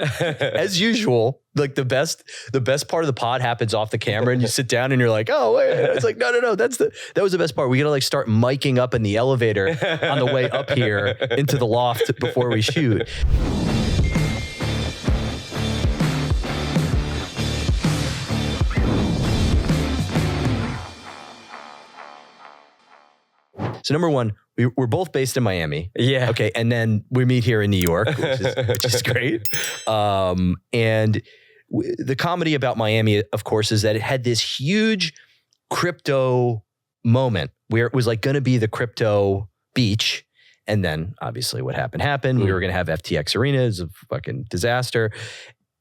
as usual, like the best part of the pod happens off the camera, and you sit down and you're like, oh wait, it's like no, that was the best part. We gotta like start miking up in the elevator on the way up here into the loft before we shoot. So number one, we're both based in Miami. Yeah. Okay. And then we meet here in New York, which is great. And the comedy about Miami, of course, is that it had this huge crypto moment where it was like going to be the crypto beach. And then obviously what happened. We were going to have FTX Arena. It's a fucking disaster.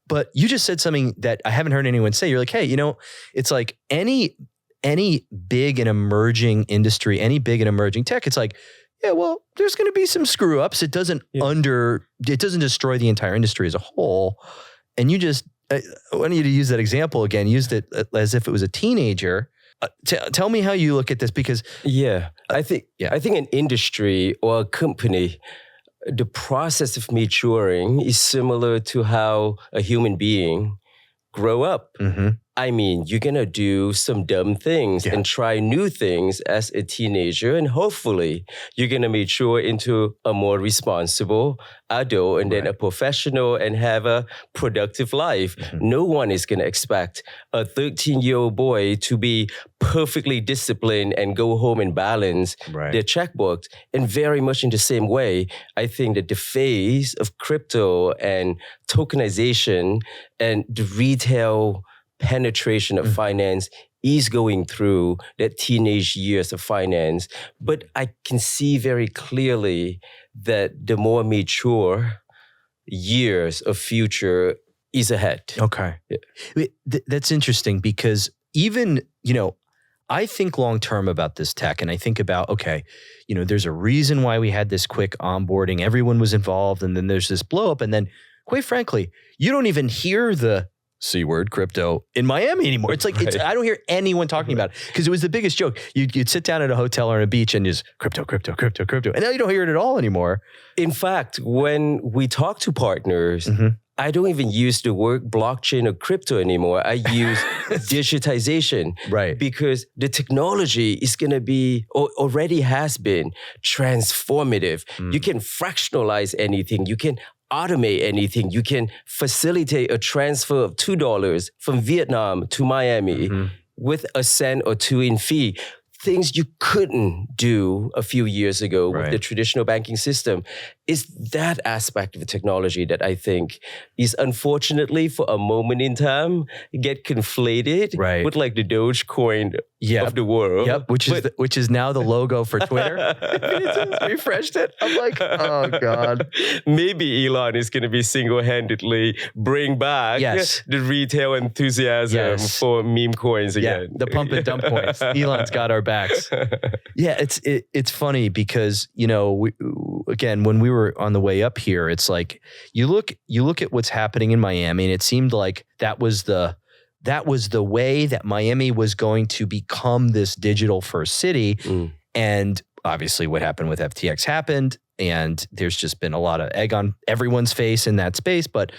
But you just said something that I haven't heard anyone say. You're like, hey, it's like any big and emerging industry, any big and emerging tech, it's like, yeah, well, there's going to be some screw ups. It doesn't destroy the entire industry as a whole. And you just, I want you to use that example again, used it as if it was a teenager. Tell me how you look at this, because I think an industry or a company, the process of maturing is similar to how a human being grow up. Mm-hmm. I mean, you're going to do some dumb things and try new things as a teenager, and hopefully you're going to mature into a more responsible adult and then a professional and have a productive life. Mm-hmm. No one is going to expect a 13-year-old boy to be perfectly disciplined and go home and balance their checkbook. And very much in the same way, I think that the phase of crypto and tokenization and the retail penetration of finance is going through that teenage years of finance. But I can see very clearly that the more mature years of future is ahead. Okay. Yeah. That's interesting, because even, I think long-term about this tech, and I think about, okay, there's a reason why we had this quick onboarding. Everyone was involved, and then there's this blow up. And then, quite frankly, you don't even hear the C word crypto in Miami anymore. It's like, I don't hear anyone talking about it, because it was the biggest joke. You'd sit down at a hotel or on a beach and just crypto. And now you don't hear it at all anymore. In fact, when we talk to partners, I don't even use the word blockchain or crypto anymore. I use digitization. Right. Because the technology is going to be, or already has been, transformative. You can fractionalize anything. You can automate anything. You can facilitate a transfer of $2 from Vietnam to Miami with a cent or two in fee. Things you couldn't do a few years ago with the traditional banking system. It's that aspect of the technology that I think is, unfortunately, for a moment in time, get conflated with like the Dogecoin of the world. Yep, which is now the logo for Twitter. It's refreshed it. I'm like, oh God. Maybe Elon is going to be single-handedly bring back the retail enthusiasm for meme coins again. Yeah, the pump and dump coins. Elon's got our backs. Yeah, it's funny because, again, when we were on the way up here, it's like you look at what's happening in Miami, and it seemed like that was the way that Miami was going to become this digital first city. And obviously what happened with FTX happened, and there's just been a lot of egg on everyone's face in that space. But,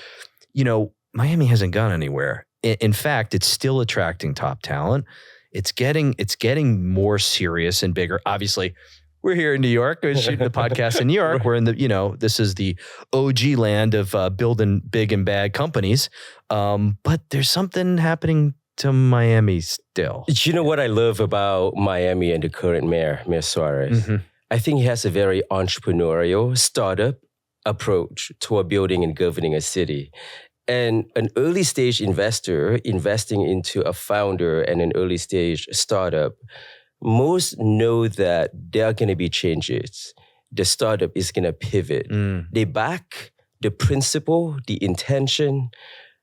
Miami hasn't gone anywhere. In fact, it's still attracting top talent. It's getting more serious and bigger. Obviously, we're here in New York. We're shooting the podcast in New York. We're in the, this is the OG land of building big and bad companies. But there's something happening to Miami still. You know what I love about Miami and the current Mayor Suarez? I think he has a very entrepreneurial startup approach toward building and governing a city. And an early stage investor investing into a founder and an early stage startup, most know that there are going to be changes. The startup is going to pivot. They back the principle, the intention,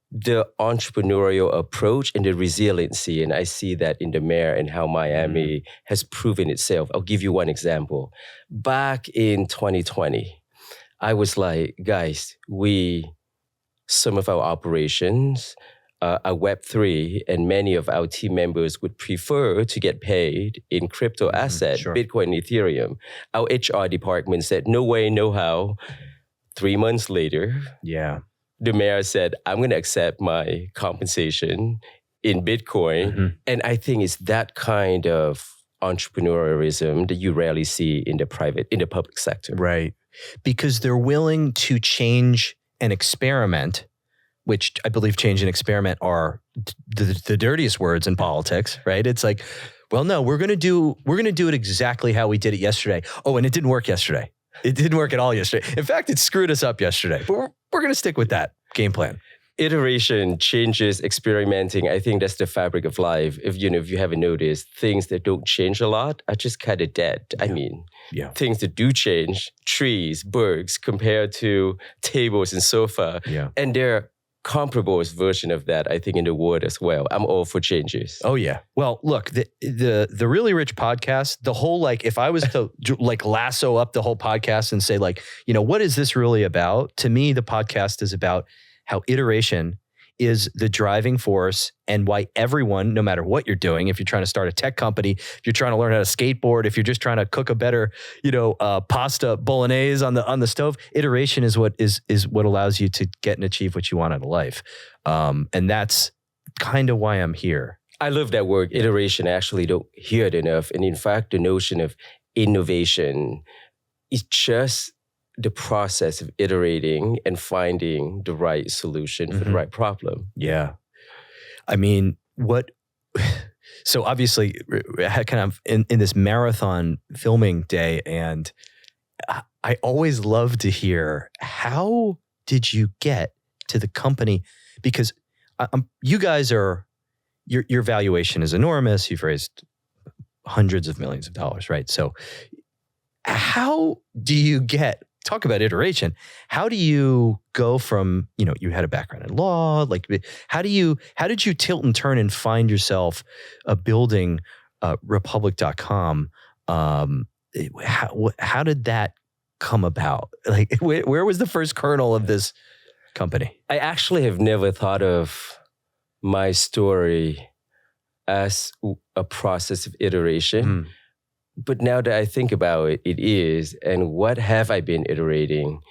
the entrepreneurial approach, and the resiliency. And I see that in the mayor and how Miami has proven itself. I'll give you one example. Back in 2020, I was like, guys, some of our operations are Web3, and many of our team members would prefer to get paid in crypto assets, Bitcoin, Ethereum. Our HR department said, no way, no how. 3 months later, the mayor said, I'm going to accept my compensation in Bitcoin. And I think it's that kind of entrepreneurialism that you rarely see in the public sector. Right. Because they're willing to change and experiment, which I believe change and experiment are the dirtiest words in politics, right? It's like, well, no, we're going to do it exactly how we did it yesterday. Oh, and it didn't work yesterday. It didn't work at all yesterday. In fact, it screwed us up yesterday. But we're going to stick with that game plan. Iteration, changes, experimenting. I think that's the fabric of life. If you haven't noticed, things that don't change a lot are just kind of dead. I mean, things that do change, trees, birds, compared to tables and sofa. Yeah. And they're comparable version of that, I think, in the world as well. I'm all for changes. Oh yeah. Well, look, the Really Rich podcast, the whole, like, if I was to like lasso up the whole podcast and say, like, what is this really about? To me, the podcast is about how iteration is the driving force and why everyone, no matter what you're doing, if you're trying to start a tech company, if you're trying to learn how to skateboard, if you're just trying to cook a better, pasta bolognese on the stove, iteration is what allows you to get and achieve what you want out of life. And that's kind of why I'm here. I love that word, iteration. I actually don't hear it enough. And in fact, the notion of innovation is just the process of iterating and finding the right solution for the right problem. Yeah. I mean, so obviously I had kind of in this marathon filming day, and I always love to hear, how did you get to the company? Because you guys are, your valuation is enormous. You've raised hundreds of millions of dollars, right? So how do you talk about iteration. How do you go from, you had a background in law, like how did you tilt and turn and find yourself building Republic.com? How did that come about? Like, where was the first kernel of this company? I actually have never thought of my story as a process of iteration. But now that I think about it, it is. And what have I been iterating?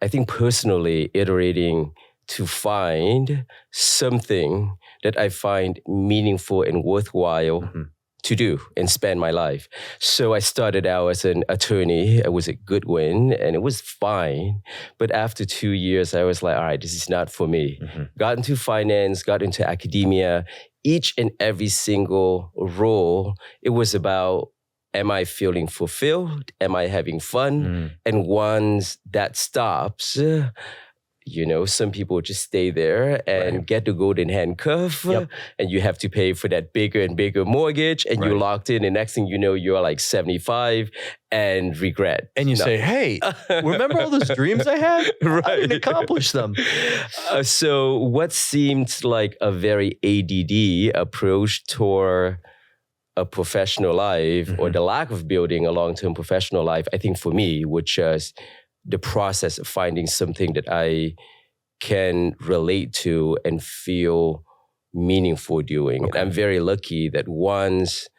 I think personally, iterating to find something that I find meaningful and worthwhile to do and spend my life. So I started out as an attorney. I was at Goodwin, and it was fine. But after 2 years, I was like, all right, this is not for me. Got into finance, got into academia. Each and every single role, it was about, am I feeling fulfilled? Am I having fun? And once that stops, some people just stay there and get the golden handcuff, and you have to pay for that bigger and bigger mortgage, and you're locked in, and next thing you know, you're like 75 and regret. And you say, hey, remember all those dreams I had? I didn't accomplish them. So what seemed like a very ADD approach toward a professional life, or the lack of building a long-term professional life, I think for me, was just the process of finding something that I can relate to and feel meaningful doing. And I'm very lucky that once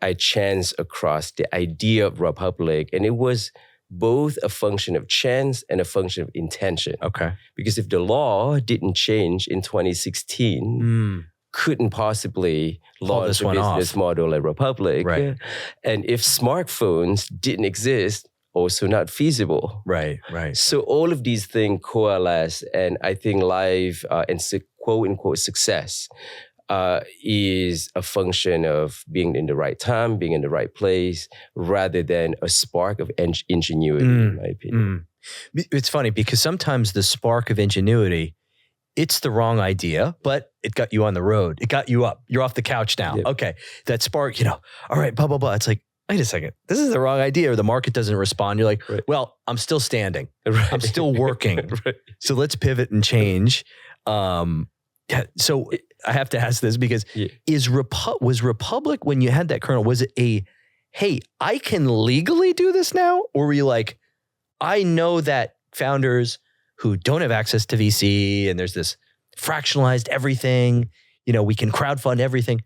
I chanced across the idea of Republic, and it was both a function of chance and a function of intention. Okay. Because if the law didn't change in 2016, couldn't possibly launch a business model at Republic. Right. And if smartphones didn't exist, also not feasible. Right. So all of these things coalesce, and I think life and quote unquote success is a function of being in the right time, being in the right place, rather than a spark of ingenuity, in my opinion. It's funny because sometimes the spark of ingenuity, it's the wrong idea, but it got you on the road. It got you up. You're off the couch now. Yep. Okay. That spark, all right, blah, blah, blah. It's like, wait a second. This is the wrong idea, or the market doesn't respond. You're like, well, I'm still standing. I'm still working. So let's pivot and change. So I have to ask this because was Republic, when you had that kernel, was it hey, I can legally do this now? Or were you like, I know that founders who don't have access to VC, and there's this fractionalized everything, we can crowdfund everything.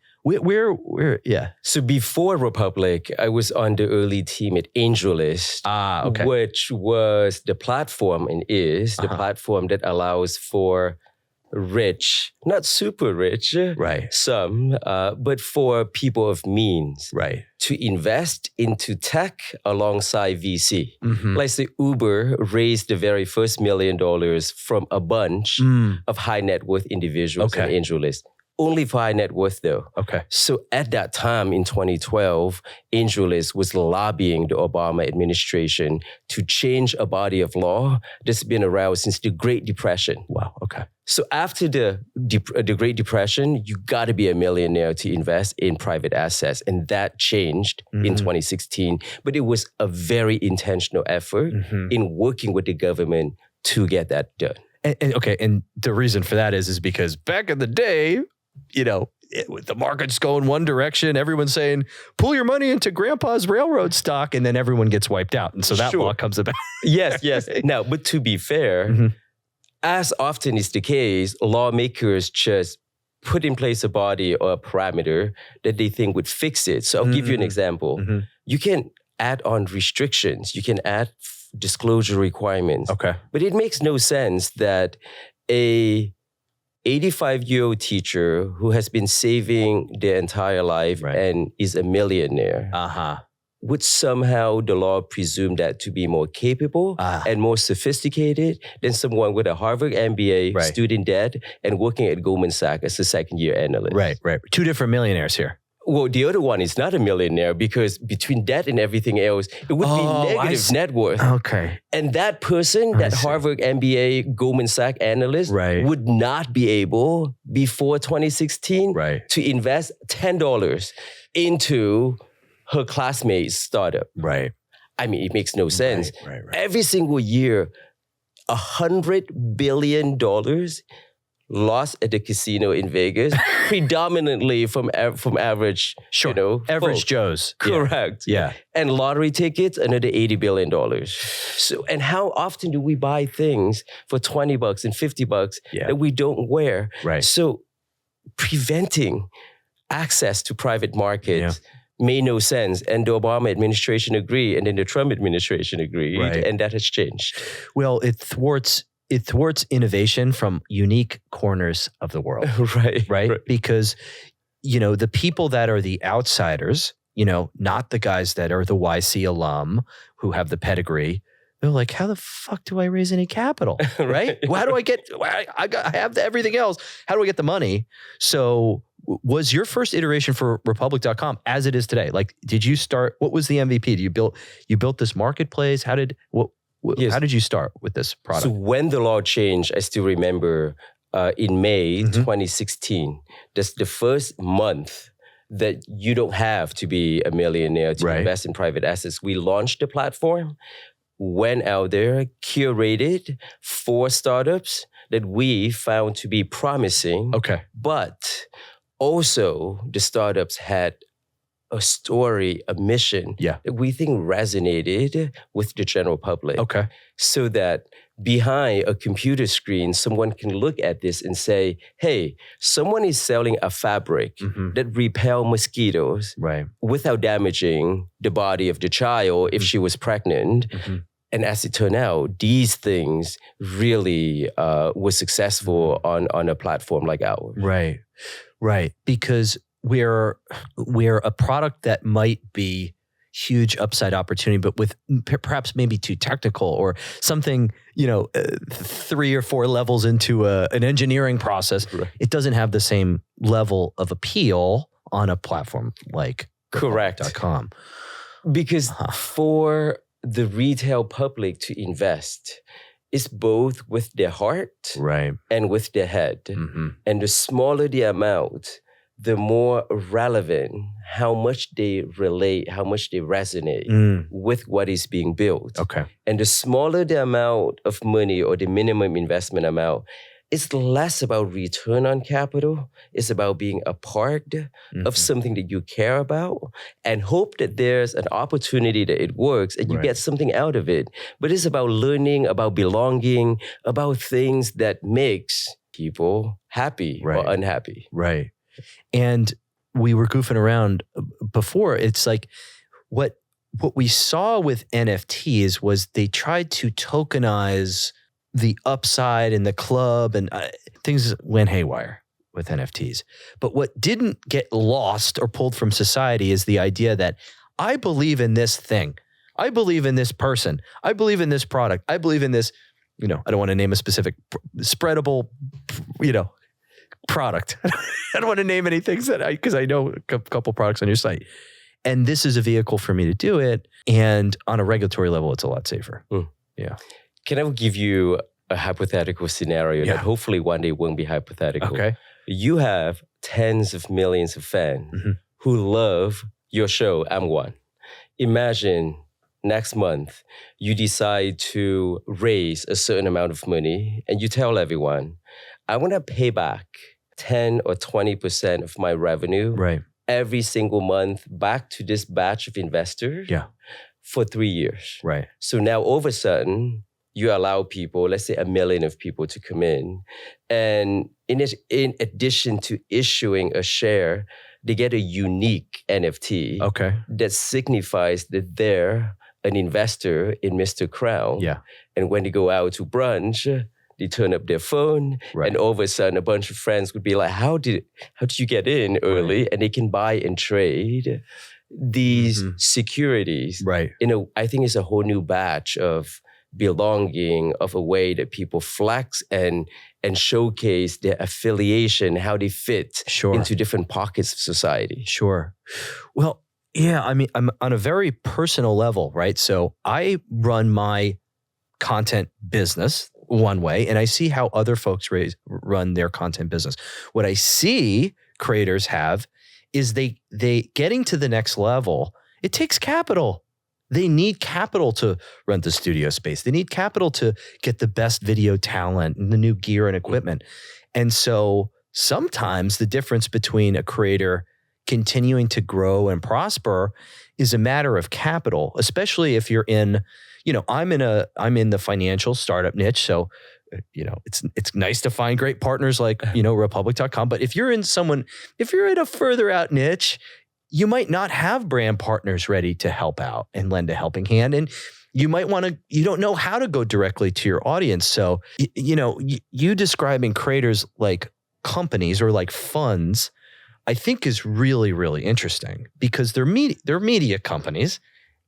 Yeah. So before Republic, I was on the early team at AngelList, Okay. which was the platform and is the platform that allows for rich, not super rich, Right. some, but for people of means, Right. to invest into tech alongside VC. Mm-hmm. Like say Uber raised the very first $1 million from a bunch of high net worth individuals Okay. in AngelList. Only for high net worth though. Okay. So at that time in 2012, AngelList was lobbying the Obama administration to change a body of law that's been around since the Great Depression. Wow. Okay. So after the Great Depression, you got to be a millionaire to invest in private assets. And that changed in 2016. But it was a very intentional effort in working with the government to get that done. And the reason for that is because back in the day, with the market's going one direction, everyone's saying, pull your money into grandpa's railroad stock, and then everyone gets wiped out. And so that law comes about. Yes. Now, but to be fair, as often is the case, lawmakers just put in place a body or a parameter that they think would fix it. So I'll give you an example. You can add on restrictions. You can add disclosure requirements. Okay. But it makes no sense that a 85-year-old teacher who has been saving their entire life and is a millionaire would somehow the law presume that to be more capable and more sophisticated than someone with a Harvard MBA, student debt, and working at Goldman Sachs as a second-year analyst. Right. Two different millionaires here. Well, the other one is not a millionaire because between that and everything else, it would be negative net worth. Okay. And that person, that Harvard MBA, Goldman Sachs analyst, would not be able, before 2016, to invest $10 into her classmate's startup. Right. I mean, it makes no sense. Right. Every single year, $100 billion lost at the casino in Vegas, predominantly from average, average Joes. Correct. Yeah. And lottery tickets, another $80 billion. So, and how often do we buy things for $20 and $50 that we don't wear? Right. So preventing access to private markets made no sense. And the Obama administration agreed, and then the Trump administration agreed, and that has changed. Well, it thwarts innovation from unique corners of the world. Right? Because, the people that are the outsiders, not the guys that are the YC alum who have the pedigree, they're like, how the fuck do I raise any capital? Right? How do I have everything else. How do I get the money? So was your first iteration for Republic.com as it is today? Like, did you start, what was the MVP? You built this marketplace? How did you start with this product? So when the law changed, I still remember in May 2016, that's the first month that you don't have to be a millionaire to invest in private assets. We launched the platform, went out there, curated 4 startups that we found to be promising. Okay. But also the startups had a story, a mission that we think resonated with the general public. Okay. So that behind a computer screen, someone can look at this and say, hey, someone is selling a fabric that repel mosquitoes without damaging the body of the child if she was pregnant. And as it turned out, these things really were successful on a platform like ours. Right. Because we're a product that might be huge upside opportunity, but with perhaps maybe too technical or something, 3 or 4 levels into an engineering process. It doesn't have the same level of appeal on a platform like Correct.com. Because for the retail public to invest, it's both with their heart and with their head. And the smaller the amount, the more relevant, how much they relate, how much they resonate with what is being built. Okay. And the smaller the amount of money or the minimum investment amount, it's less about return on capital. It's about being a part of something that you care about and hope that there's an opportunity that it works and you get something out of it. But it's about learning, about belonging, about things that makes people happy or unhappy. Right. And we were goofing around before. It's like what we saw with NFTs was they tried to tokenize the upside in the club, and things went haywire with NFTs. But what didn't get lost or pulled from society is the idea that I believe in this thing. I believe in this person. I believe in this product. I believe in this, I don't want to name a specific spreadable, product. I don't want to name any things because I know a couple products on your site. And this is a vehicle for me to do it. And on a regulatory level, it's a lot safer. Yeah. Can I give you a hypothetical scenario that hopefully one day won't be hypothetical? Okay. You have tens of millions of fans who love your show, I'm one. Imagine next month you decide to raise a certain amount of money and you tell everyone, I want to pay back 10 or 20% of my revenue every single month back to this batch of investors for 3 years. Right. So now all of a sudden, you allow people, let's say 1 million of people to come in. And in addition to issuing a share, they get a unique NFT that signifies that they're an investor in Mr. Crown. Yeah. And when they go out to brunch, they turn up their phone, and all of a sudden, a bunch of friends would be like, "How did you get in early?" Right. And they can buy and trade these securities. Right. I think it's a whole new batch of belonging, of a way that people flex and showcase their affiliation, how they fit into different pockets of society. Sure. Well, yeah. I mean, I'm on a very personal level, right? So I run my content business one way, and I see how other folks run their content business. What I see creators have is they getting to the next level, it takes capital. They need capital to rent the studio space. They need capital to get the best video talent and the new gear and equipment. And so sometimes the difference between a creator continuing to grow and prosper is a matter of capital, especially if you're in, I'm in the financial startup niche. So, it's nice to find great partners like, Republic.com. But if you're in a further out niche, you might not have brand partners ready to help out and lend a helping hand. And you might you don't know how to go directly to your audience. So, you describing creators like companies or like funds, I think is really, really interesting because they're media companies.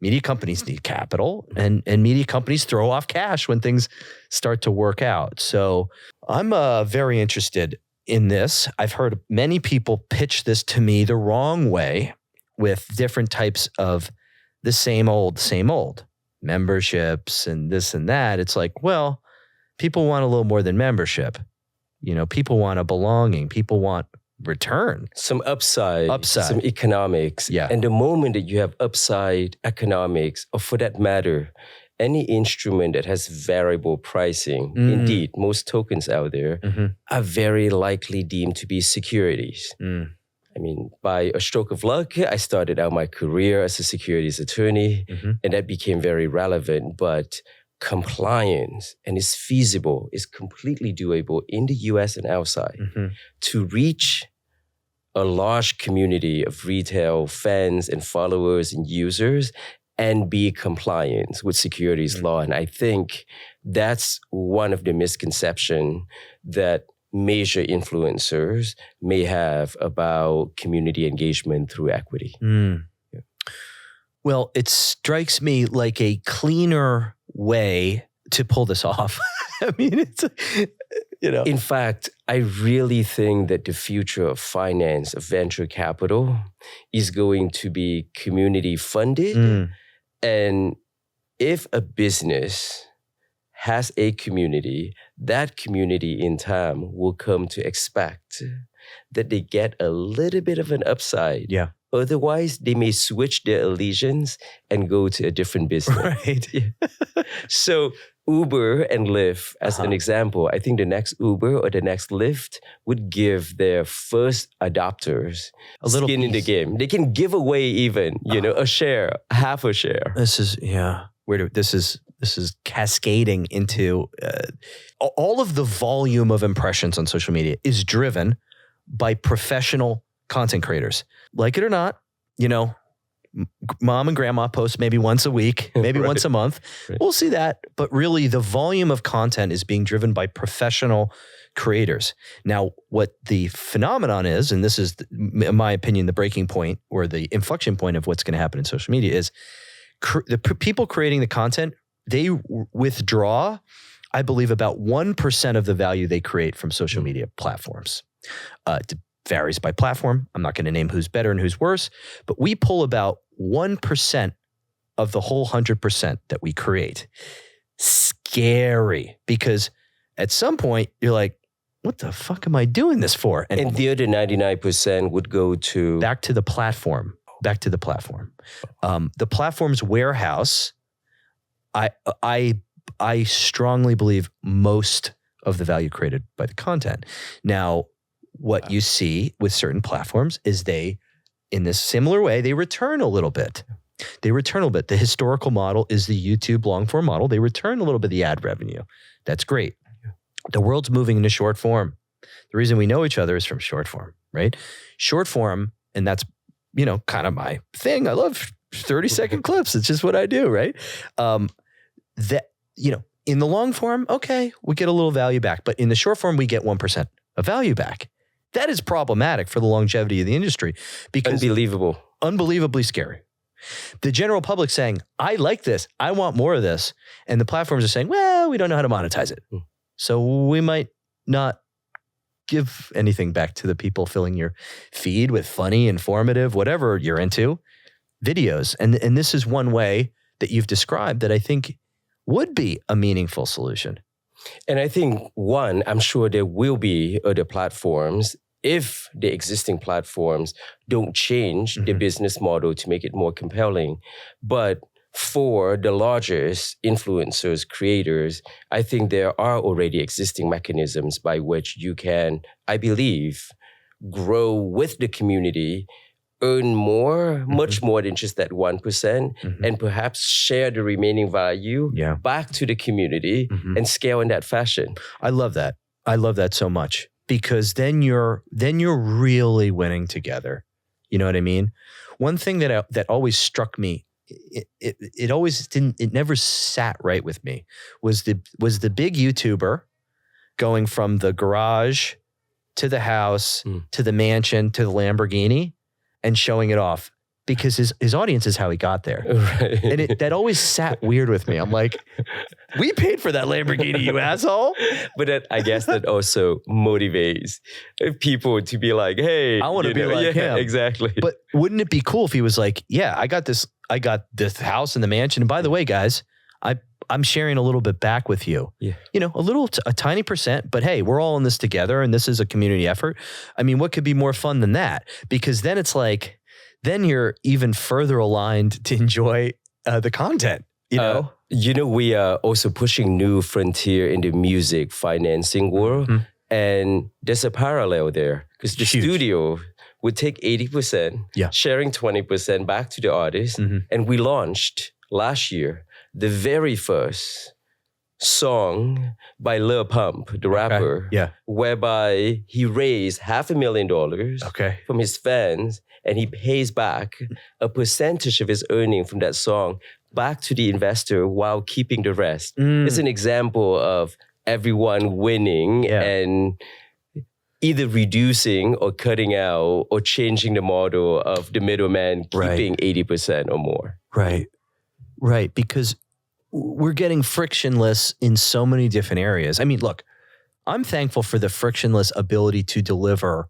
Media companies need capital and media companies throw off cash when things start to work out. So I'm very interested in this. I've heard many people pitch this to me the wrong way with different types of the same old memberships and this and that. It's like, well, people want a little more than membership. People want a belonging. People want return. Some upside, some economics. Yeah. And the moment that you have upside economics, or for that matter, any instrument that has variable pricing, indeed, most tokens out there are very likely deemed to be securities. I mean, by a stroke of luck, I started out my career as a securities attorney, and that became very relevant. But compliance, and it's feasible, is completely doable in the US and outside to reach a large community of retail fans and followers and users and be compliant with securities law. And I think that's one of the misconceptions that major influencers may have about community engagement through equity. Yeah. Well, it strikes me like a cleaner way to pull this off. I mean, it's, In fact, I really think that the future of finance, of venture capital, is going to be community funded. And if a business has a community, that community in time will come to expect that they get a little bit of an upside. Yeah. Otherwise, they may switch their allegiance and go to a different business. Right. So Uber and Lyft, as an example, I think the next Uber or the next Lyft would give their first adopters a little skin in the game. They can give away even, a share, half a share. This is, this is cascading into all of the volume of impressions on social media is driven by professional content creators. Like it or not, mom and grandma post maybe once a week, maybe once a month. Right. We'll see that. But really, the volume of content is being driven by professional creators. Now, what the phenomenon is, and this is, in my opinion, the breaking point or the inflection point of what's going to happen in social media is the people creating the content, they withdraw, I believe, about 1% of the value they create from social media platforms. It varies by platform. I'm not going to name who's better and who's worse, but we pull about 1% of the whole 100% that we create. Scary, because at some point you're like, what the fuck am I doing this for? And the other 99% would go to... Back to the platform. The platform's warehouse, I strongly believe most of the value created by the content. Now, what you see with certain platforms is they, in this similar way, they return a little bit. The historical model is the YouTube long form model. They return a little bit of the ad revenue. That's great. The world's moving into short form. The reason we know each other is from short form, right? Short form, and that's, kind of my thing. I love 30-second clips. It's just what I do, right? In the long form, okay, we get a little value back. But in the short form, we get 1% of value back. That is problematic for the longevity of the industry because unbelievably scary. The general public saying, I like this, I want more of this. And the platforms are saying, well, we don't know how to monetize it. So we might not give anything back to the people filling your feed with funny, informative, whatever you're into, videos. And this is one way that you've described that I think would be a meaningful solution. And I think, I'm sure there will be other platforms if the existing platforms don't change the business model to make it more compelling. But for the largest influencers, creators, I think there are already existing mechanisms by which you can, I believe, grow with the community, earn more, much more than just that 1%, and perhaps share the remaining value back to the community and scale in that fashion. I love that. I love that so much because then you're really winning together. You know what I mean? One thing that always struck me, it never sat right with me, was the big YouTuber going from the garage to the house to the mansion to the Lamborghini and showing it off because his audience is how he got there. Right. And that always sat weird with me. I'm like, we paid for that Lamborghini, you asshole. But I guess that also motivates people to be like, hey, I want to be like him. Exactly. But wouldn't it be cool if he was like, yeah, I got this house in the mansion. And by the way, guys, I'm sharing a little bit back with you. Yeah. A tiny percent, but hey, we're all in this together and this is a community effort. I mean, what could be more fun than that? Because then it's like, then you're even further aligned to enjoy the content, we are also pushing new frontier in the music financing world. And there's a parallel there because the studio would take 80%, sharing 20% back to the artist. And we launched last year the very first song by Lil Pump, the rapper, whereby he raised $500,000 from his fans and he pays back a percentage of his earning from that song back to the investor while keeping the rest. It's an example of everyone winning and either reducing or cutting out or changing the model of the middleman keeping 80% or more. Right, because we're getting frictionless in so many different areas. I mean, look, I'm thankful for the frictionless ability to deliver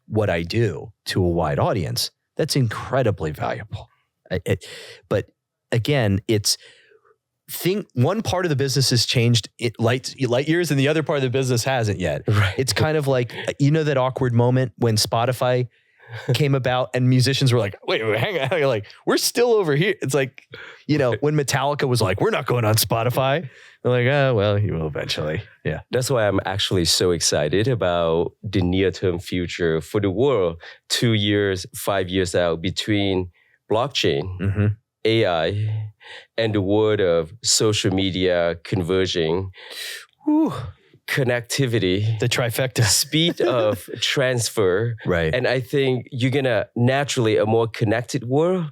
what I do to a wide audience. That's incredibly valuable. But again, one part of the business has changed light years and the other part of the business hasn't yet. Right. It's kind of like, that awkward moment when Spotify came about and musicians were like, wait, hang on. Like, we're still over here. It's like, when Metallica was like, we're not going on Spotify. They're like, oh, well, you will eventually. Yeah. That's why I'm actually so excited about the near-term future for the world 2 years, 5 years out between blockchain, AI, and the world of social media converging. connectivity, The trifecta. speed of transfer. Right. And I think you're going to naturally, a more connected world,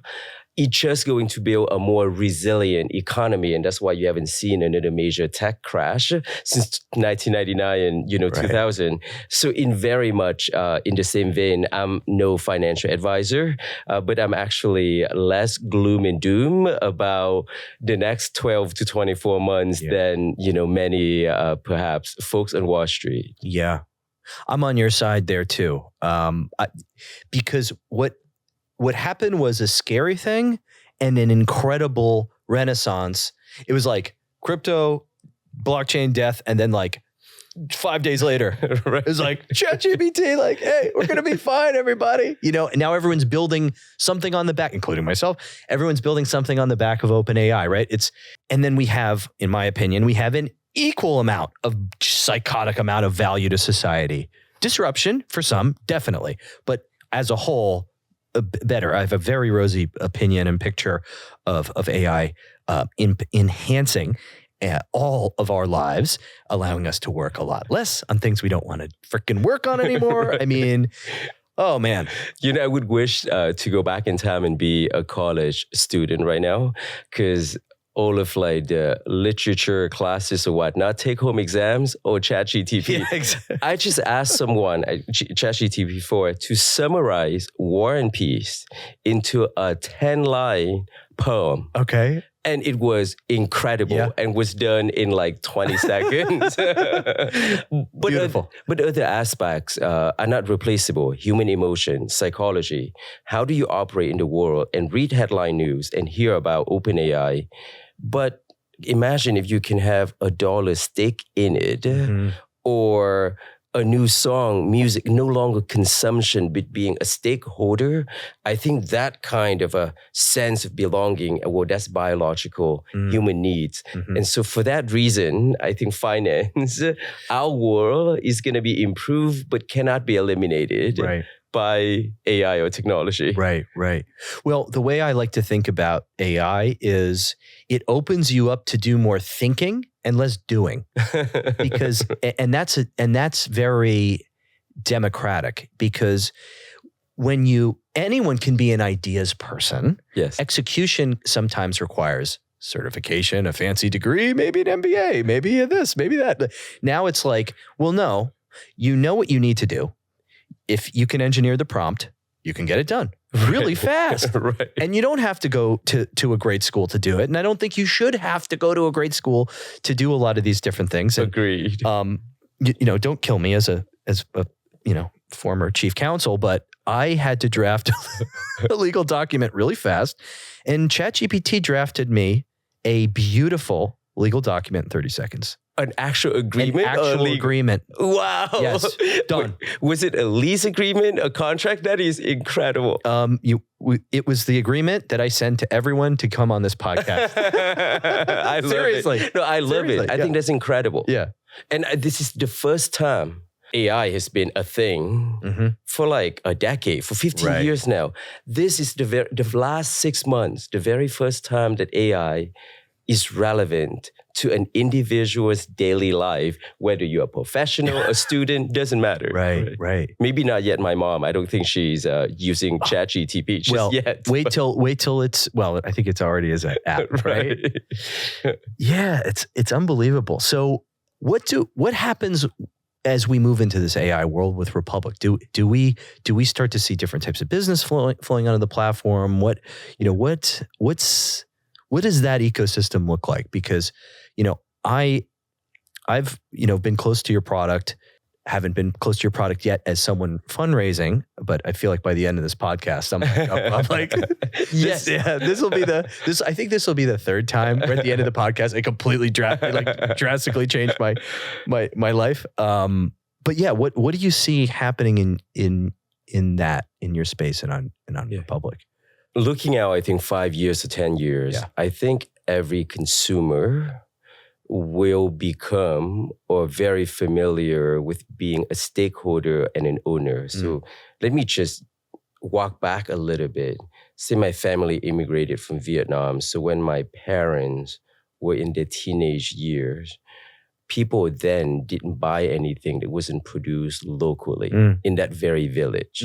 it's just going to build a more resilient economy. And that's why you haven't seen another major tech crash since 1999 and 2000. So in very much in the same vein, I'm no financial advisor, but I'm actually less gloom and doom about the next 12 to 24 months than, many perhaps folks on Wall Street. Yeah. I'm on your side there too. Because what happened was a scary thing and an incredible renaissance. It was like crypto, blockchain death, and then like 5 days later, it was like ChatGPT, like, hey, we're going to be fine, everybody. And now everyone's building something on the back, including myself. Everyone's building something on the back of OpenAI, right? And then we have, in my opinion, we have an equal amount of psychotic amount of value to society. Disruption for some, definitely. But as a whole, better. I have a very rosy opinion and picture of AI enhancing all of our lives, allowing us to work a lot less on things we don't want to freaking work on anymore. I mean, oh man. I would wish to go back in time and be a college student right now, because all of like the literature classes or whatnot, take-home exams or ChatGPT. Yeah, exactly. I just asked someone, ChatGPT 4, to summarize War and Peace into a 10-line poem. Okay. And it was incredible and was done in like 20 seconds. Beautiful. But other aspects are not replaceable. Human emotion, psychology. How do you operate in the world and read headline news and hear about OpenAI? But imagine if you can have $1 stake in it, or a new song, music, no longer consumption, but being a stakeholder. I think that kind of a sense of belonging, well, that's biological human needs. And so for that reason, I think finance, our world is going to be improved, but cannot be eliminated by AI or technology. Right. Well, the way I like to think about AI is it opens you up to do more thinking and less doing, because that's very democratic, because when anyone can be an ideas person. Yes. Execution sometimes requires certification, a fancy degree, maybe an MBA, maybe this, maybe that. Now it's like, well, no, you know what you need to do. If you can engineer the prompt, you can get it done really fast. And you don't have to go to a great school to do it. And I don't think you should have to go to a great school to do a lot of these different things. And, agreed. Don't kill me as a former chief counsel, but I had to draft a legal document really fast. And ChatGPT drafted me a beautiful legal document in 30 seconds. An actual agreement? An actual agreement. Wow. Yes. Done. Was it a lease agreement, a contract? That is incredible. It was the agreement that I sent to everyone to come on this podcast. I love Seriously. It. No, I love it. I think that's incredible. Yeah. And this is the first time AI has been a thing for like a decade, for 15 years now. This is the last 6 months, the very first time that AI is relevant to an individual's daily life, whether you're a professional, a student, doesn't matter. Right. Maybe not yet my mom. I don't think she's using ChatGPT just yet. Wait till it's, I think it's already as an app, right? Yeah, it's unbelievable. So what happens as we move into this AI world with Republic? Do we start to see different types of business flowing onto the platform? What does that ecosystem look like? Because, I've been close to your product, haven't been close to your product yet as someone fundraising, but I feel like by the end of this podcast, I'm like, yes, this will be I think this will be the third time right at the end of the podcast. It completely drastically changed my life. But yeah, what do you see happening in your space and on Republic? Looking out, I think 5 years to 10 years, I think every consumer will become or very familiar with being a stakeholder and an owner. So let me just walk back a little bit. Say my family immigrated from Vietnam. So when my parents were in their teenage years, people then didn't buy anything that wasn't produced locally in that very village.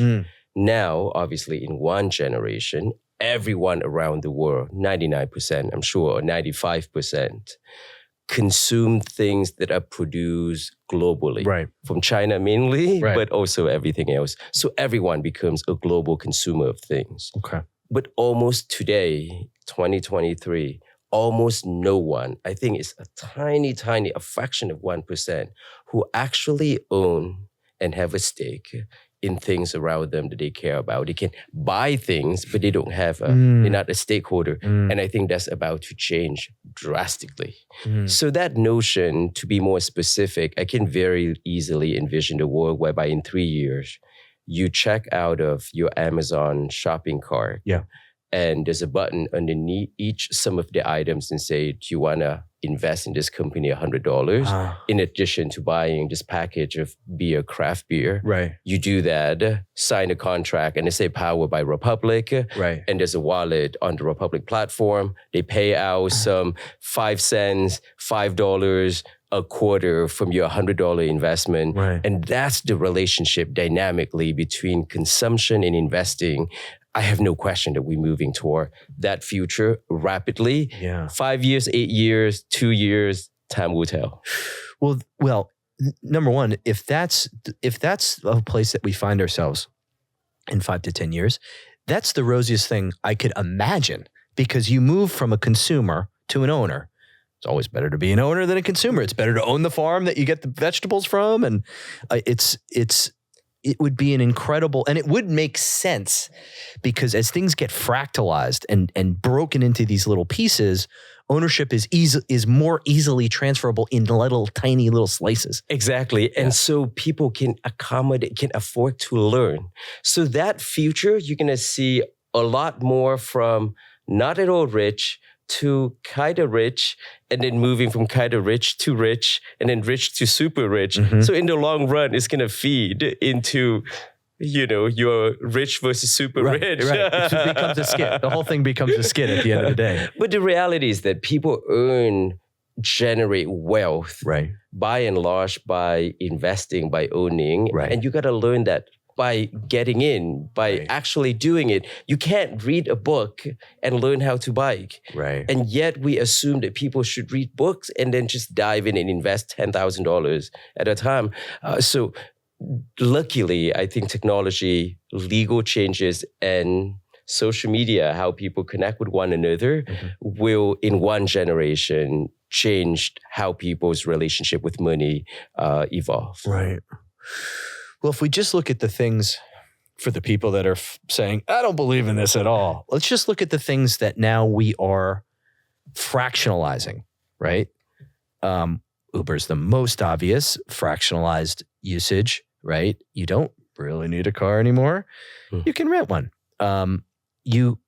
Now, obviously, in one generation, everyone around the world, 99%, I'm sure, or 95%, consume things that are produced globally. Right. From China mainly, Right. but also everything else. So everyone becomes a global consumer of things. Okay. But almost today, 2023, almost no one, I think it's a a fraction of 1%, who actually own and have a stake in things around them that they care about. They can buy things, but they don't have they're not a stakeholder. And I think that's about to change drastically. So that notion, to be more specific, I can very easily envision the world whereby in 3 years, you check out of your Amazon shopping cart. Yeah. And there's a button underneath each some of the items and say, do you want to invest in this company $100 in addition to buying this package of beer, craft beer? Right. You do that, sign a contract, and they say powered by Republic. Right. And there's a wallet on the Republic platform. They pay out some 5 cents, $5 a quarter from your $100 investment. Right. And that's the relationship dynamically between consumption and investing. I have no question that we're moving toward that future rapidly. Yeah. 5 years, 8 years, 2 years, time will tell. Well, number one, if that's a place that we find ourselves in 5 to 10 years, that's the rosiest thing I could imagine, because you move from a consumer to an owner. It's always better to be an owner than a consumer. It's better to own the farm that you get the vegetables from, and it would be an incredible, and it would make sense, because as things get fractalized and broken into these little pieces, ownership is more easily transferable in tiny little slices. Exactly. And so people can accommodate, can afford to learn. So that future, you're going to see a lot more from not at all rich to kind of rich, and then moving from kind of rich, and then rich to super rich. So in the long run, it's going to feed into, your rich versus super rich. Right. It becomes a skit. The whole thing becomes a skit at the end of the day. But the reality is that people generate wealth, right, by and large, by investing, by owning. Right. And you got to learn that by getting in, by actually doing it. You can't read a book and learn how to bike. Right. And yet we assume that people should read books and then just dive in and invest $10,000 at a time. So luckily, I think technology, legal changes, and social media, how people connect with one another, will, in one generation, change how people's relationship with money evolve. Right. Well, if we just look at the things for the people that are saying, I don't believe in this at all, let's just look at the things that now we are fractionalizing, right? Uber's the most obvious fractionalized usage, right? You don't really need a car anymore. You can rent one. You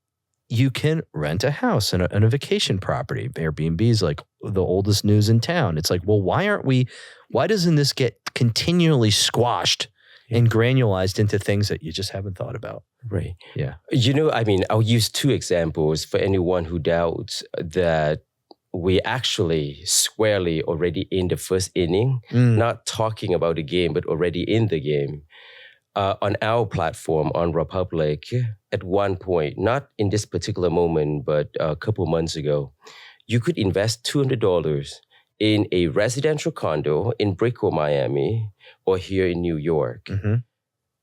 can rent a house and a vacation property. Airbnb is like the oldest news in town. It's like, well, why doesn't this get continually squashed and granulized into things that you just haven't thought about? Right. Yeah. I'll use 2 examples for anyone who doubts that we actually squarely already in the first inning, not talking about the game, but already in the game. On our platform, on Republic, at one point, not in this particular moment, but a couple months ago, you could invest $200 in a residential condo in Brickell, Miami, or here in New York.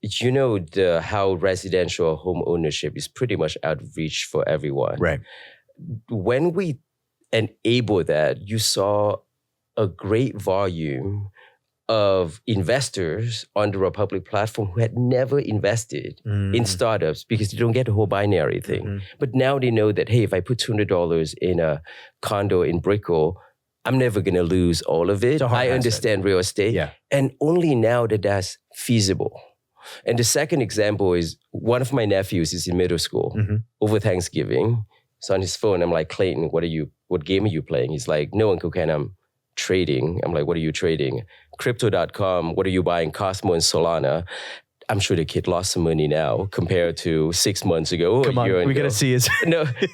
You know how residential home ownership is pretty much out of reach for everyone. Right. When we enable that, you saw a great volume of investors on the Republic platform who had never invested in startups because they don't get the whole binary thing. But now they know that, hey, if I put $200 in a condo in Brickell, I'm never going to lose all of it. I understand real estate. Yeah. And only now that that's feasible. And the second example is one of my nephews is in middle school. Over Thanksgiving, he's on his phone. I'm like, Clayton, what game are you playing? He's like, no, Uncle Ken, I'm trading. I'm like, what are you trading? Crypto.com. What are you buying? Cosmo and Solana. I'm sure the kid lost some money now compared to 6 months ago. Come on, we got to see his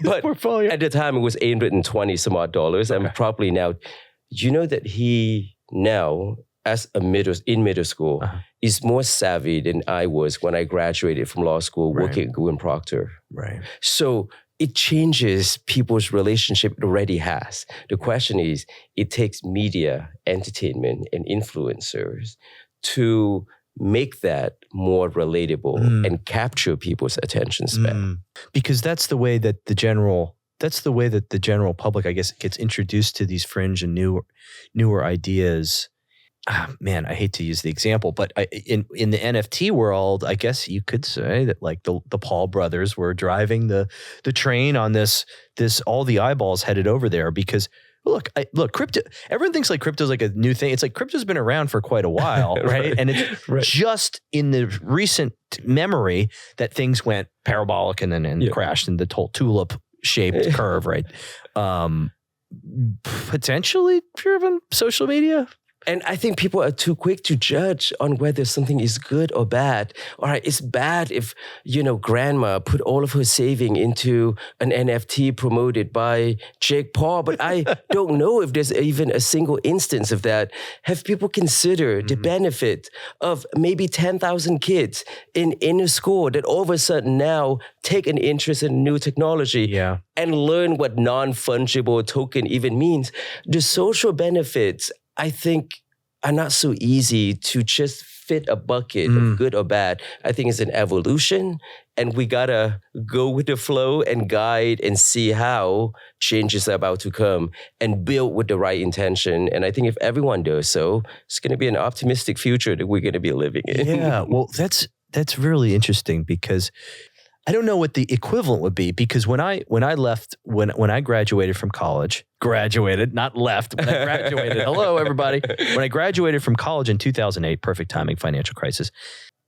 portfolio. At the time, it was $820 some odd. And probably now, you know that he now as in middle school is more savvy than I was when I graduated from law school working at Nguyen Proctor. Right. So it changes people's relationship. It already has. The question is, it takes media, entertainment, and influencers to make that more relatable and capture people's attention span. Because that's the way that the general public, I guess, gets introduced to these fringe and newer ideas. Man, I hate to use the example, but in the NFT world, I guess you could say that like the Paul brothers were driving the train on this all the eyeballs headed over there because look, crypto. Everyone thinks like crypto's like a new thing. It's like crypto's been around for quite a while, right? And it's just in the recent memory that things went parabolic and then crashed in the tulip shaped curve, right? Potentially driven social media. And I think people are too quick to judge on whether something is good or bad. All right, it's bad if, grandma put all of her saving into an NFT promoted by Jake Paul, but I don't know if there's even a single instance of that. Have people considered the benefit of maybe 10,000 kids in inner school that all of a sudden now take an interest in new technology and learn what non-fungible token even means? The social benefits, I think, are not so easy to just fit a bucket of good or bad. I think it's an evolution, and we gotta go with the flow and guide and see how changes are about to come and build with the right intention. And I think if everyone does so, it's gonna be an optimistic future that we're gonna be living in. Yeah, well, that's really interesting because I don't know what the equivalent would be because when I graduated from college, not left, but I graduated. Hello, everybody. When I graduated from college in 2008, perfect timing, financial crisis,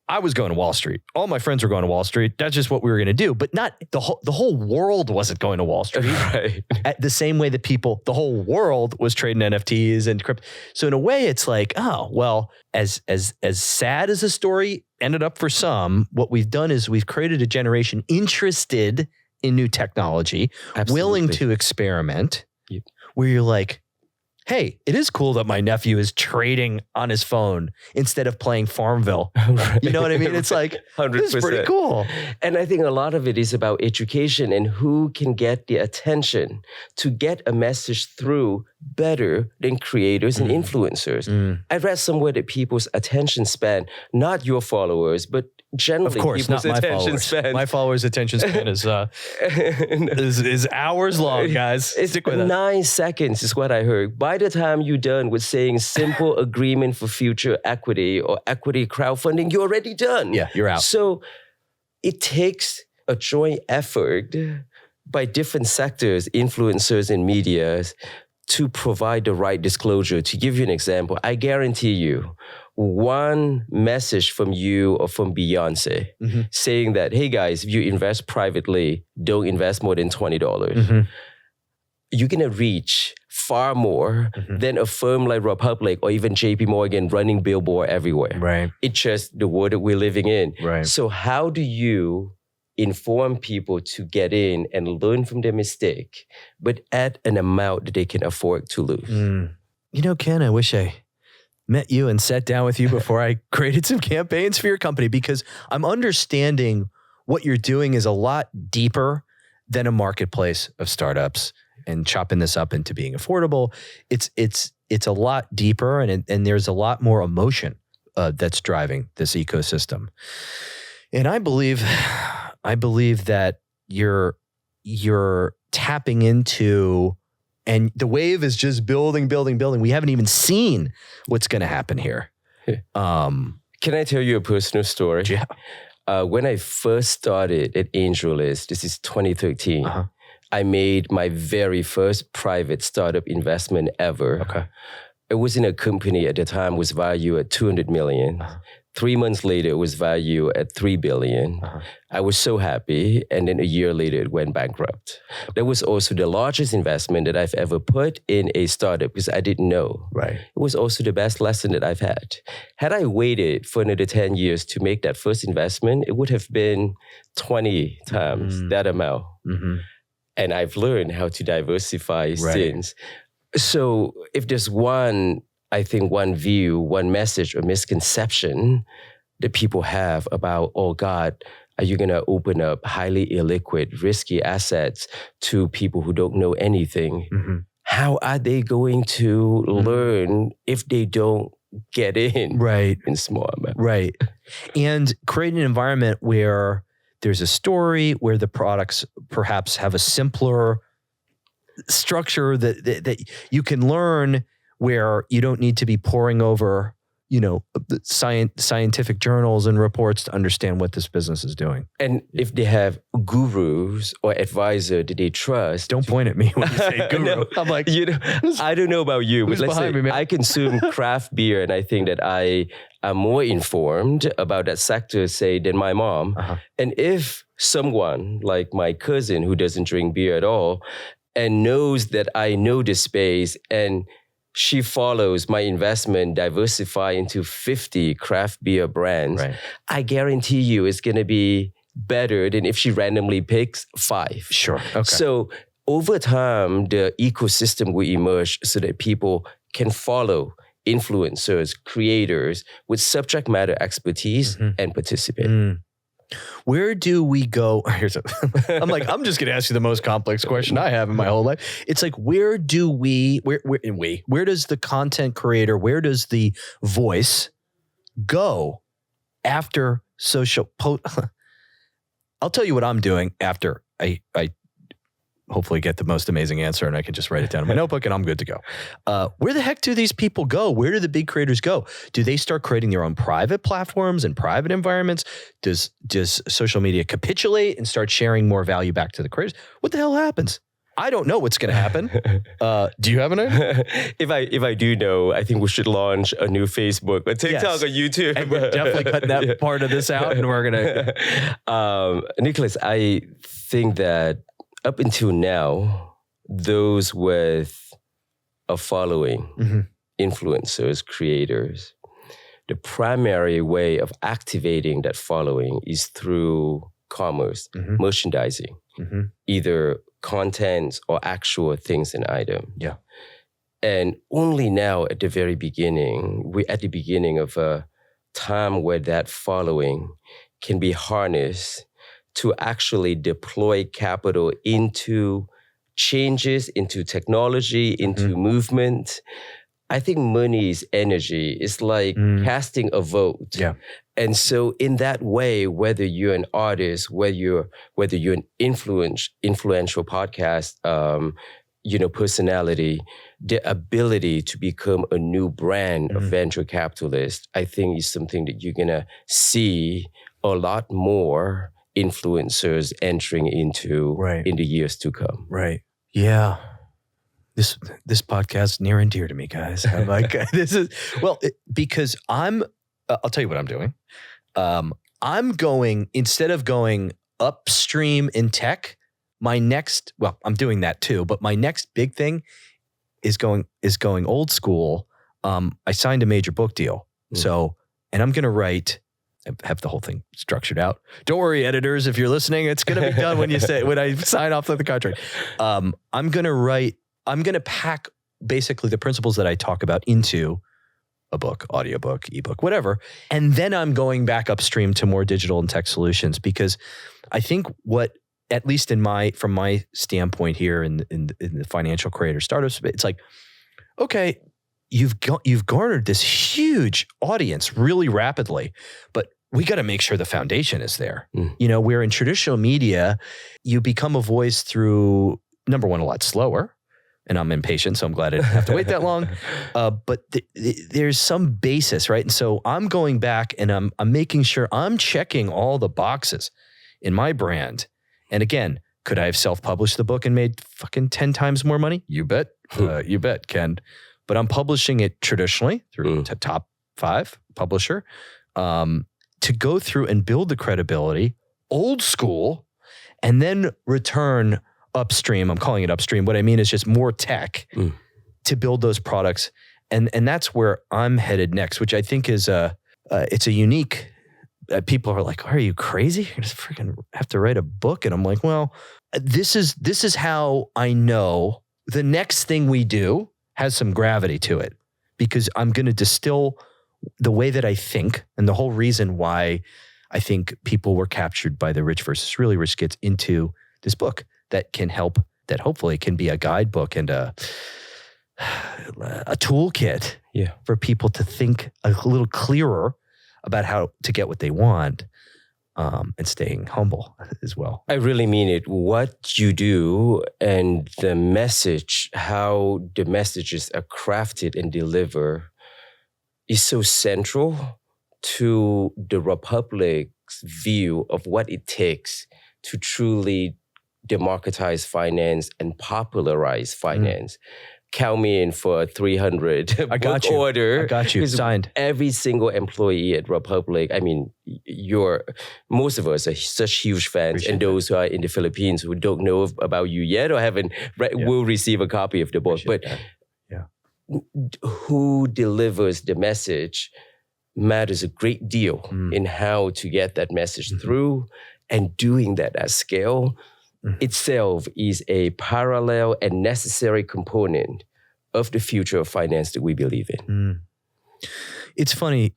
I was going to Wall Street. All my friends were going to Wall Street. That's just what we were going to do. But not the whole world wasn't going to Wall Street. Right. At the same way that the whole world was trading NFTs and crypto. So in a way, it's like, oh, well, as sad as the story ended up for some, what we've done is we've created a generation interested in new technology, willing to experiment, where you're like, hey, it is cool that my nephew is trading on his phone instead of playing Farmville. You know what I mean? It's like, 100%. This is pretty cool. And I think a lot of it is about education and who can get the attention to get a message through better than creators and influencers. I read somewhere that people's attention span, not your followers, but generally, of course, people's not my attention followers. span. My followers' attention span is hours long, guys. Stick with 9 seconds is what I heard. By the time you're done with saying simple agreement for future equity or equity crowdfunding, you're already done. Yeah, you're out. So it takes a joint effort by different sectors, influencers and media, to provide the right disclosure. To give you an example, I guarantee you, one message from you or from Beyonce saying that, hey guys, if you invest privately, don't invest more than $20. You're going to reach far more than a firm like Republic or even JP Morgan running billboard everywhere. Right. It's just the world that we're living in. Right. So how do you inform people to get in and learn from their mistake, but at an amount that they can afford to lose? Ken, I wish I met you and sat down with you before I created some campaigns for your company, because I'm understanding what you're doing is a lot deeper than a marketplace of startups and chopping this up into being affordable. It's a lot deeper, and there's a lot more emotion that's driving this ecosystem. And I believe that you're tapping into, and the wave is just building. We haven't even seen what's going to happen here. Can I tell you a personal story? Yeah. When I first started at AngelList, this is 2013, I made my very first private startup investment ever. Okay. It was in a company at the time was valued at $200 million. 3 months later, it was valued at $3 billion. I was so happy. And then a year later, it went bankrupt. That was also the largest investment that I've ever put in a startup because I didn't know. Right. It was also the best lesson that I've had. Had I waited for another 10 years to make that first investment, it would have been 20 times that amount. And I've learned how to diversify since. So if there's one I think one view, one message or misconception that people have about, oh God, are you going to open up highly illiquid, risky assets to people who don't know anything? Mm-hmm. How are they going to learn if they don't get in in small amounts? Right. And create an environment where there's a story, where the products perhaps have a simpler structure that you can learn, where you don't need to be poring over, scientific journals and reports to understand what this business is doing. And if they have gurus or advisor that they trust. Don't point at me when you say guru. No, I'm like, I don't know about you, but let's say me, I consume craft beer and I think that I am more informed about that sector, say, than my mom. Uh-huh. And if someone like my cousin who doesn't drink beer at all and knows that I know the space and she follows my investment, diversify into 50 craft beer brands, I guarantee you it's going to be better than if she randomly picks 5. Sure. Okay. So over time, the ecosystem will emerge so that people can follow influencers, creators with subject matter expertise and participate. Where do we go? I'm like, I'm just going to ask you the most complex question I have in my whole life. It's like, where does the content creator, where does the voice go after social I'll tell you what I'm doing after I hopefully get the most amazing answer and I can just write it down in my notebook and I'm good to go. Where the heck do these people go? Where do the big creators go? Do they start creating their own private platforms and private environments? Does social media capitulate and start sharing more value back to the creators? What the hell happens? I don't know what's going to happen. Do you have an idea? If I do know, I think we should launch a new Facebook, a TikTok, or YouTube. And we're definitely cutting that part of this out and we're going to... Nicholas, I think that up until now, those with a following, influencers, creators, the primary way of activating that following is through commerce, merchandising, either content or actual things and items. Yeah. And only now at the very beginning, we're at the beginning of a time where that following can be harnessed to actually deploy capital into changes, into technology, into movement. I think money is energy. It's like casting a vote. Yeah. And so in that way, whether you're an artist, whether you're an influential podcast, personality, the ability to become a new brand of venture capitalist, I think is something that you're gonna see a lot more influencers entering into in the years to come. Right. Yeah. This podcast is near and dear to me, guys. I'm like, because I'll tell you what I'm doing. I'm going, instead of going upstream in tech, I'm doing that too, but my next big thing is going old school. I signed a major book deal. And I'm going to write, I have the whole thing structured out. Don't worry, editors, if you're listening, it's going to be done when I sign off the contract. I'm going to pack basically the principles that I talk about into a book, audiobook, ebook, whatever. And then I'm going back upstream to more digital and tech solutions, because I think at least from my standpoint here in the financial creator startup space, it's like, okay, you've garnered this huge audience really rapidly, but we got to make sure the foundation is there. Where in traditional media, you become a voice through, number one, a lot slower. And I'm impatient, so I'm glad I didn't have to wait that long. But there's some basis, right? And so I'm going back and I'm making sure I'm checking all the boxes in my brand. And again, could I have self-published the book and made fucking 10 times more money? You bet. You bet, Ken. But I'm publishing it traditionally through top 5 publisher to go through and build the credibility, old school, and then return upstream. I'm calling it upstream. What I mean is just more tech to build those products. And that's where I'm headed next, which I think is it's a unique, people are like, are you crazy? You're going to freaking have to write a book. And I'm like, well, this is how I know the next thing we do has some gravity to it, because I'm going to distill the way that I think and the whole reason why I think people were captured by the rich versus really rich kids into this book that can help, that hopefully can be a guidebook and a toolkit for people to think a little clearer about how to get what they want, and staying humble as well. I really mean it. What you do and the message, how the messages are crafted and delivered is so central to the Republic's view of what it takes to truly democratize finance and popularize finance. Count me in for a 300 book order. I got you. Signed. Every single employee at Republic, I mean, most of us are such huge fans, and those who are in the Philippines who don't know about you yet or haven't will receive a copy of the book. But who delivers the message matters a great deal in how to get that message through, and doing that at scale itself is a parallel and necessary component of the future of finance that we believe in. It's funny.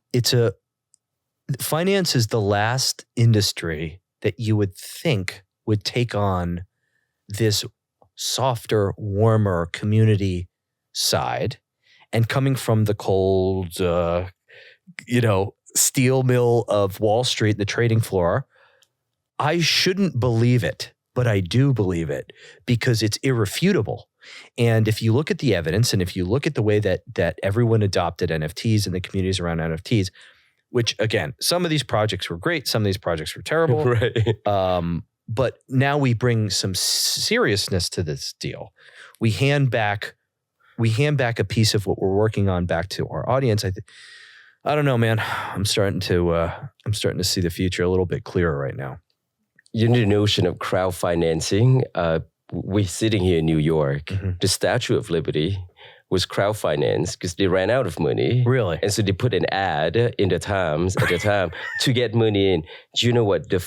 Finance is the last industry that you would think would take on this softer, warmer community side, and coming from the cold, steel mill of Wall Street, the trading floor, I shouldn't believe it. But I do believe it because it's irrefutable. And if you look at the evidence, and if you look at the way that everyone adopted NFTs and the communities around NFTs, which again, some of these projects were great, some of these projects were terrible. Right. But now we bring some seriousness to this deal. We hand back a piece of what we're working on back to our audience. I don't know, man. I'm starting to see the future a little bit clearer right now. You know the notion of crowdfinancing. We're sitting here in New York. The Statue of Liberty was crowdfinanced because they ran out of money. Really? And so they put an ad in the Times at the time to get money in. Do you know what? I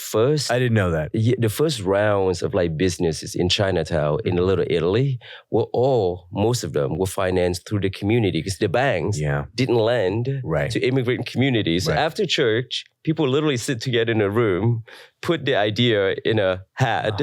didn't know that. The first rounds of businesses in Chinatown, in Little Italy, most of them were financed through the community because the banks didn't lend to immigrant communities. So after church, people literally sit together in a room, put the idea in a hat,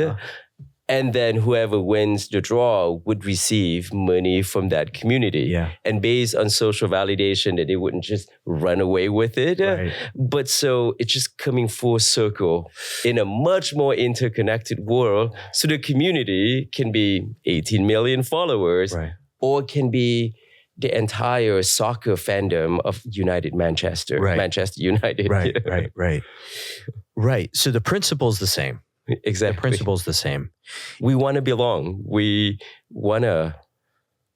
and then whoever wins the draw would receive money from that community. Yeah. And based on social validation, that they wouldn't just run away with it. Right. But so it's just coming full circle in a much more interconnected world. So the community can be 18 million followers, or can be the entire soccer fandom of United Manchester, Manchester United. Right. So the principle's the same. Exactly. The principle's the same. We want to belong. We want to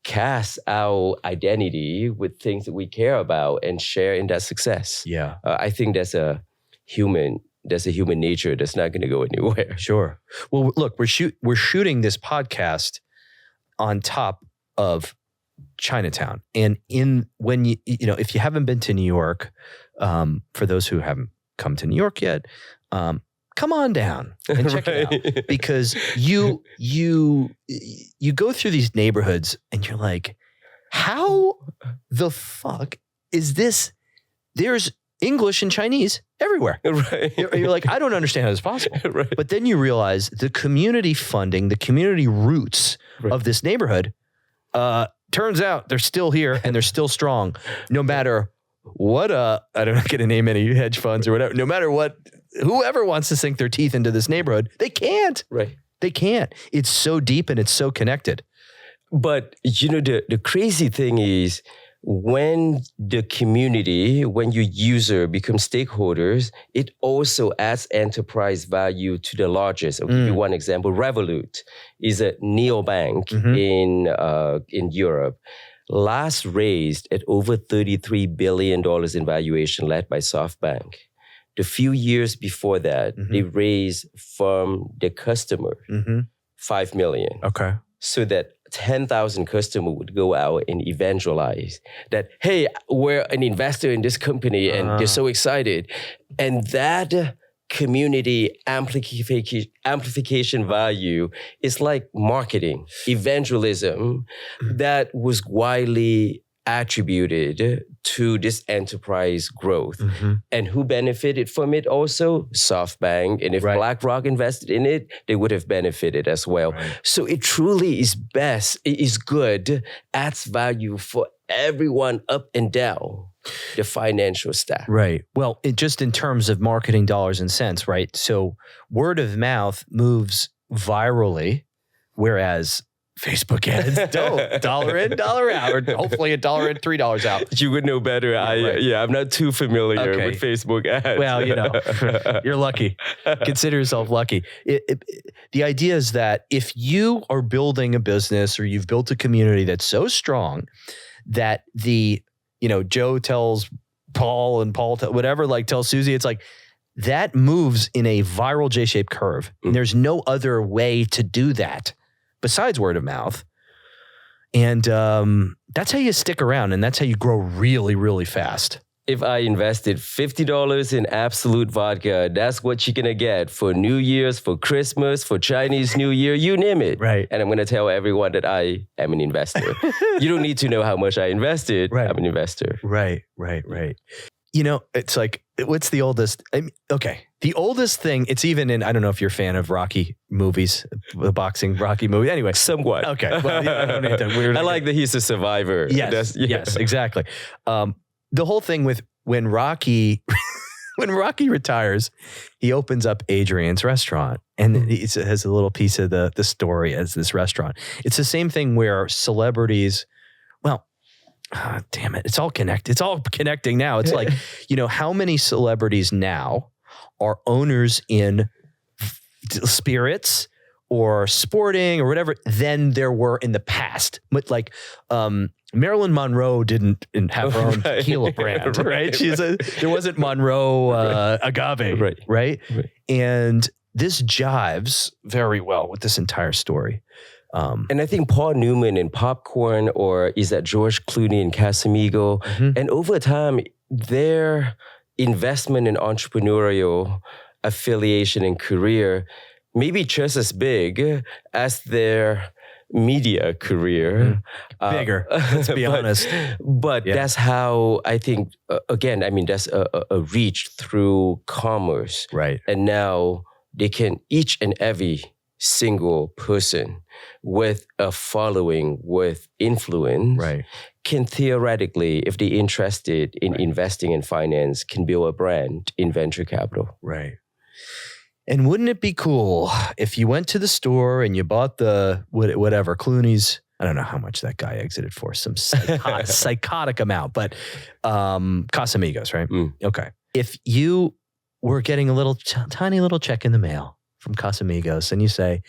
cast our identity with things that we care about and share in that success. Yeah. I think that's a human nature that's not going to go anywhere. Sure. Well, look, we're shooting this podcast on top of Chinatown, and if you haven't been to New York, for those who haven't come to New York yet, come on down and check it out, because you go through these neighborhoods and you're like, how the fuck is this? There's English and Chinese everywhere. Right. You're like, I don't understand how this is possible. Right. But then you realize the community funding, the community roots of this neighborhood, turns out they're still here and they're still strong, no matter what. I'm not going to name any hedge funds or whatever. No matter what, whoever wants to sink their teeth into this neighborhood, they can't. Right. They can't. It's so deep and it's so connected. But the crazy thing is, when the community, when your user becomes stakeholders, it also adds enterprise value to the largest. I'll give you one example. Revolut is a neobank in Europe. Last raised at over $33 billion in valuation, led by SoftBank. The few years before that, they raised from the customer $5 million. Okay. So that 10,000 customers would go out and evangelize that, hey, we're an investor in this company and they're so excited. And that community amplification value is like marketing, evangelism that was widely attributed to this enterprise growth. And who benefited from it also? SoftBank. And if BlackRock invested in it, they would have benefited as well. So it truly is best, it is good, adds value for everyone up and down the financial stack. Right. Well, just in terms of marketing dollars and cents, right? So word of mouth moves virally, whereas Facebook ads don't. $1 in, $1 out, or hopefully $1 in, $3 out. You would know better. I'm not too familiar with Facebook ads. Well, you're lucky. Consider yourself lucky. The idea is that if you are building a business or you've built a community that's so strong that Joe tells Paul and Paul tells Susie, it's like that moves in a viral J-shaped curve. And there's no other way to do that besides word of mouth. And that's how you stick around, and that's how you grow really, really fast. If I invested $50 in Absolute Vodka, that's what you're going to get for New Year's, for Christmas, for Chinese New Year, you name it. Right. And I'm going to tell everyone that I am an investor. You don't need to know how much I invested. I'm an investor. Right. It's like, what's the oldest? The oldest thing, it's even in, I don't know if you're a fan of Rocky movies, the boxing Rocky movie. Anyway. Somewhat. Okay. Well, I don't need to weird. I like that he's a survivor. Yes, yes, exactly. The whole thing with when Rocky retires, he opens up Adrian's restaurant, and it has a little piece of the story as this restaurant. It's the same thing where celebrities, damn it, it's all connected. It's all connecting now. It's like, how many celebrities now are owners in spirits or sporting or whatever than there were in the past? But like, Marilyn Monroe didn't have her own tequila brand, right? There wasn't Monroe agave, right? And this jives very well with this entire story. And I think Paul Newman in Popcorn, or is that George Clooney in Casamigo, and over time, their investment in entrepreneurial affiliation and career may be just as big as their media career. Bigger, let's be honest. But that's how I think, that's a reach through commerce. Right. And now they can, each and every single person with a following, with influence, can theoretically, if they're interested in investing in finance, can build a brand in venture capital. Right. And wouldn't it be cool if you went to the store and you bought the whatever Clooney's, I don't know how much that guy exited for, some psychotic amount, but Casamigos, right? Okay. If you were getting a little tiny little check in the mail from Casamigos and you say,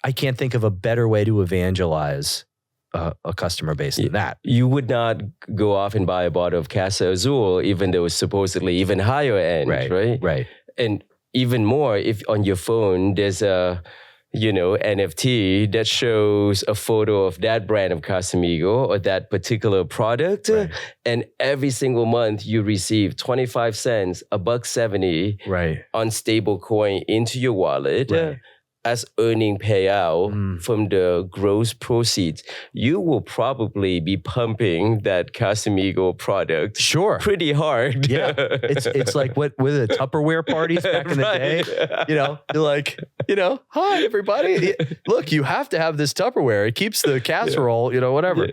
I can't think of a better way to evangelize a customer base than that. You would not go off and buy a bottle of Casa Azul, even though it's supposedly even higher end, right? Right. And even more, if on your phone there's a NFT that shows a photo of that brand of Casamigo or that particular product, and every single month you receive 25 cents, $1.70 on stable coin into your wallet. As earning payout from the gross proceeds, you will probably be pumping that Casamigo product pretty hard. Yeah. It's like what with the Tupperware parties back in the day. You're like, hi everybody. Look, you have to have this Tupperware. It keeps the casserole, whatever.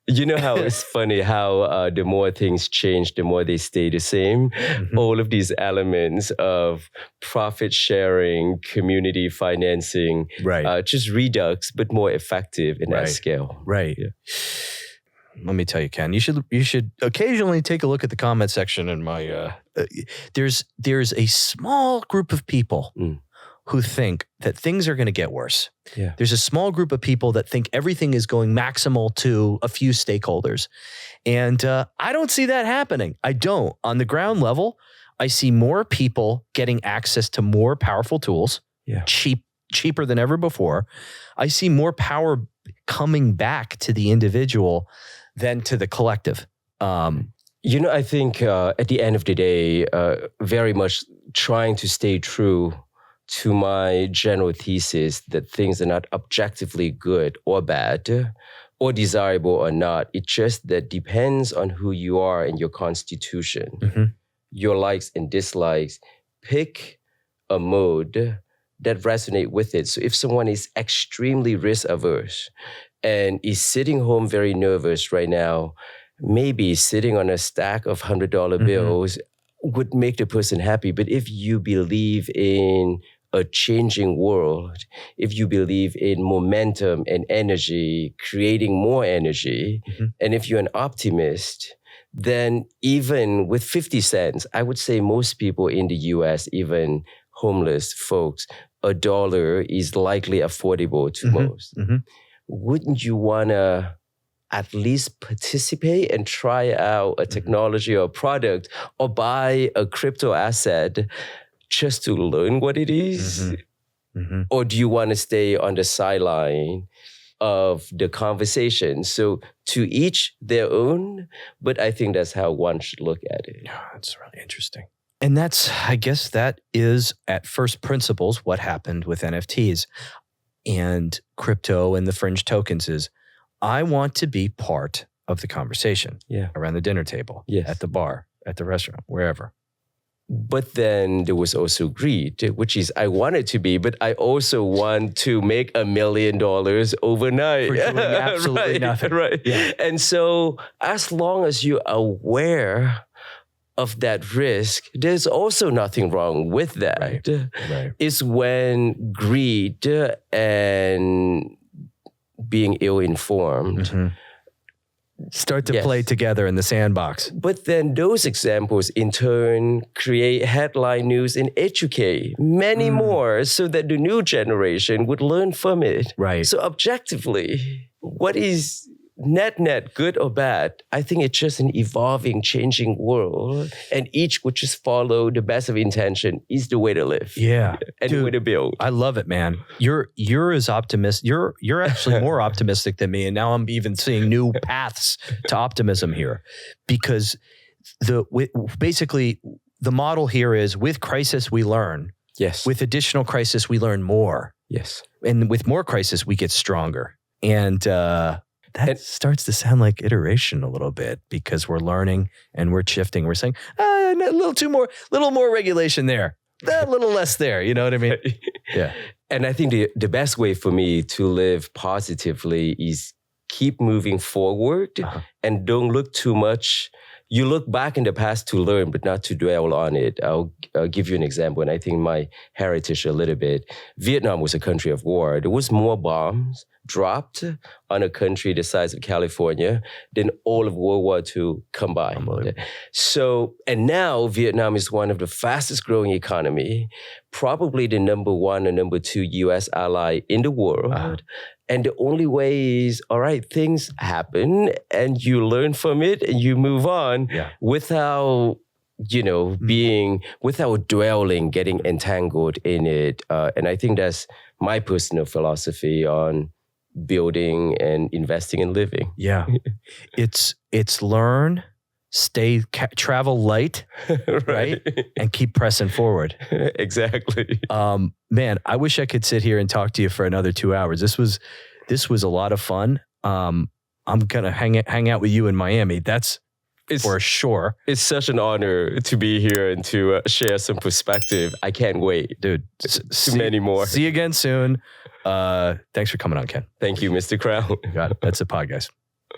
You know how it's funny how the more things change, the more they stay the same. All of these elements of profit sharing, community financing, just redux, but more effective in that scale. Right. Yeah. Let me tell you, Ken, you should occasionally take a look at the comment section in my. There's a small group of people who think that things are going to get worse. Yeah. There's a small group of people that think everything is going maximal to a few stakeholders. And I don't see that happening. I don't. On the ground level, I see more people getting access to more powerful tools, cheaper than ever before. I see more power coming back to the individual than to the collective. I think at the end of the day, very much trying to stay true to my general thesis that things are not objectively good or bad, or desirable or not. It just that depends on who you are and your constitution, your likes and dislikes. Pick a mode that resonate with it. So if someone is extremely risk averse and is sitting home very nervous right now, maybe sitting on a stack of $100 bills would make the person happy. But if you believe in a changing world, if you believe in momentum and energy, creating more energy, and if you're an optimist, then even with 50 cents, I would say most people in the US, even homeless folks, $1 is likely affordable to most. Wouldn't you want to at least participate and try out a technology or a product or buy a crypto asset just to learn what it is? Or do you want to stay on the sideline of the conversation? So to each their own, but I think that's how one should look at it. Yeah, that's really interesting. And I guess that is at first principles what happened with NFTs and crypto and the fringe tokens is I want to be part of the conversation around the dinner table, at the bar, at the restaurant, wherever. But then there was also greed, which is I wanted to be, but I also want to make $1 million overnight. For doing absolutely nothing. Right. Yeah. And so as long as you're aware of that risk, there's also nothing wrong with that. Right. It's when greed and being ill-informed start to play together in the sandbox. But then those examples in turn create headline news and educate many more so that the new generation would learn from it. Right. So objectively, what is net good or bad? I think it's just an evolving, changing world, and each would just follow the best of intention is the way to live. Yeah. And the way to build. I love it, man. You're as optimistic. You're actually more optimistic than me. And now I'm even seeing new paths to optimism here. Because basically the model here is with crisis, we learn. Yes. With additional crisis, we learn more. Yes. And with more crisis, we get stronger. And that starts to sound like iteration a little bit because we're learning and we're shifting. We're saying, a little more regulation there, a little less there. You know what I mean? Yeah. And I think the best way for me to live positively is keep moving forward and don't look too much. You look back in the past to learn, but not to dwell on it. I'll give you an example, and I think my heritage a little bit. Vietnam was a country of war. There was more bombs dropped on a country the size of California than all of World War II combined. So, and now Vietnam is one of the fastest growing economy, probably the number 1 or number 2 US ally in the world. And the only way is, all right, things happen and you learn from it and you move on without, without dwelling, getting entangled in it. And I think that's my personal philosophy on building and investing and living. Yeah. It's learn, travel light, right? And keep pressing forward. Exactly. Man, I wish I could sit here and talk to you for another 2 hours. This was a lot of fun. I'm gonna hang out with you in Miami. That's for sure. It's such an honor to be here and to share some perspective. I can't wait, dude. Many more. See you again soon. Thanks for coming on, Ken. Thank you, Mr. Crown. Got it. That's the pod, guys.